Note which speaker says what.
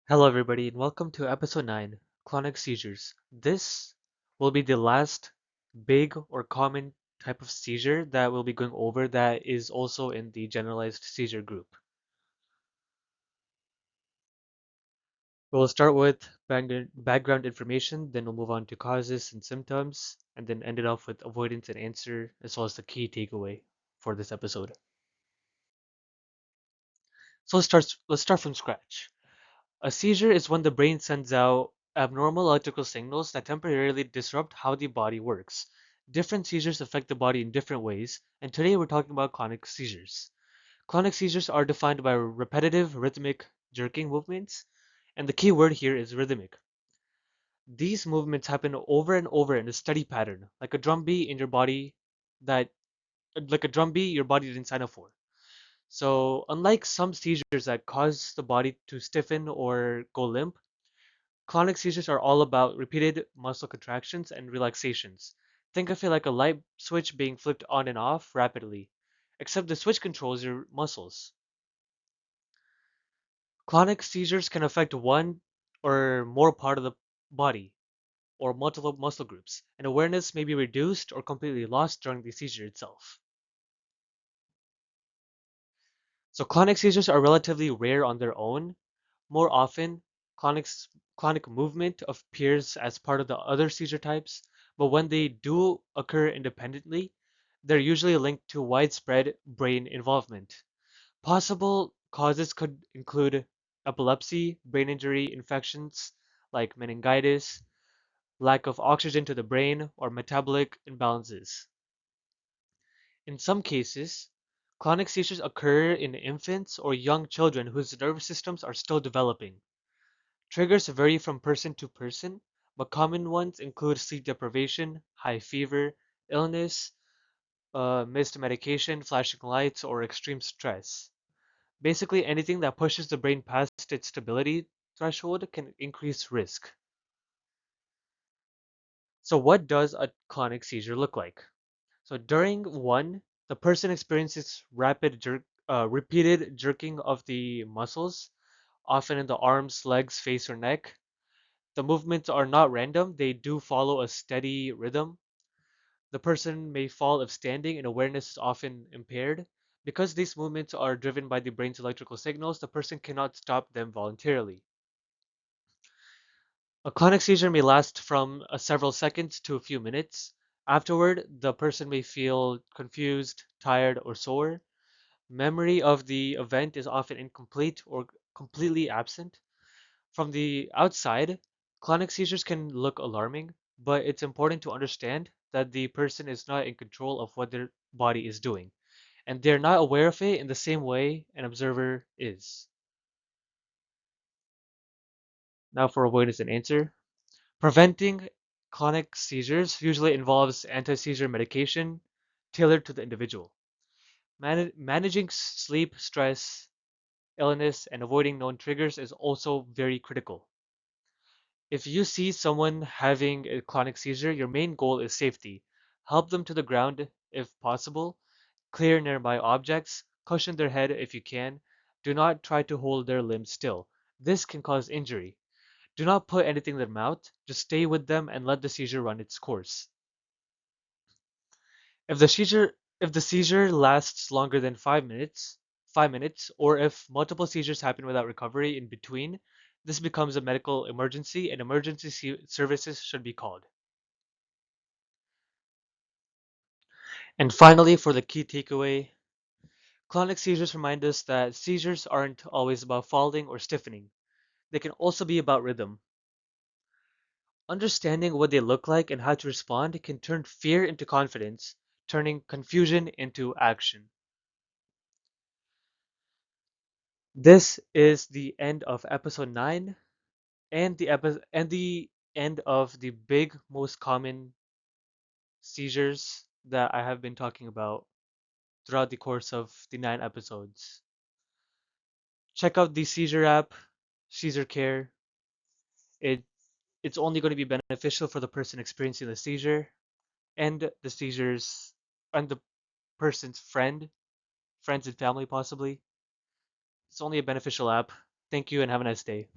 Speaker 1: Hello, everybody, and welcome to episode 9, Clonic Seizures. This will be the last big or common type of seizure that we'll be going over that is also in the generalized seizure group. We'll start with background information, then we'll move on to causes and symptoms, and then end it off with avoidance and answer, as well as the key takeaway for this episode. So let's start from scratch. A seizure is when the brain sends out abnormal electrical signals that temporarily disrupt how the body works. Different seizures affect the body in different ways, and today we're talking about clonic seizures. Clonic seizures are defined by repetitive rhythmic jerking movements, and the key word here is rhythmic. These movements happen over and over in a steady pattern, like a drum beat in your body that like a drum beat your body didn't sign up for. So, unlike some seizures that cause the body to stiffen or go limp, clonic seizures are all about repeated muscle contractions and relaxations. Think of it like a light switch being flipped on and off rapidly, except the switch controls your muscles. Clonic seizures can affect one or more part of the body or multiple muscle groups, and awareness may be reduced or completely lost during the seizure itself. So clonic seizures are relatively rare on their own. More often, clonic, clonic movement appears as part of the other seizure types, but when they do occur independently, they're usually linked to widespread brain involvement. Possible causes could include epilepsy, brain injury, infections like meningitis, lack of oxygen to the brain, or metabolic imbalances. In some cases, clonic seizures occur in infants or young children whose nervous systems are still developing. Triggers vary from person to person, but common ones include sleep deprivation, high fever, illness, missed medication, flashing lights, or extreme stress. Basically, anything that pushes the brain past its stability threshold can increase risk. So, what does a clonic seizure look like? So, during one, the person experiences repeated jerking of the muscles, often in the arms, legs, face, or neck. The movements are not random, they do follow a steady rhythm. The person may fall if standing and awareness is often impaired. Because these movements are driven by the brain's electrical signals, the person cannot stop them voluntarily. A clonic seizure may last from several seconds to a few minutes. Afterward, the person may feel confused, tired, or sore. Memory of the event is often incomplete or completely absent. From the outside, clonic seizures can look alarming, but it's important to understand that the person is not in control of what their body is doing, and they're not aware of it in the same way an observer is. Now for avoidance and answer. Preventing clonic seizures usually involves anti-seizure medication tailored to the individual. Managing sleep, stress, illness, and avoiding known triggers is also very critical. If you see someone having a clonic seizure, your main goal is safety. Help them to the ground if possible, clear nearby objects, cushion their head if you can. Do not try to hold their limbs still. This can cause injury. Do not put anything in their mouth, just stay with them and let the seizure run its course. If the seizure lasts longer than 5 minutes, or if multiple seizures happen without recovery in between, this becomes a medical emergency and emergency services should be called. And finally, for the key takeaway, clonic seizures remind us that seizures aren't always about falling or stiffening. They can also be about rhythm. Understanding what they look like and how to respond can turn fear into confidence, turning confusion into action. This is the end of episode 9 and the end of the big most common seizures that I have been talking about throughout the course of the 9 episodes. Check out the seizure app, Seizure Care. It it's only going to be beneficial for the person experiencing the seizure and the seizures and the person's friends and family possibly. It's only a beneficial app. Thank you and have a nice day.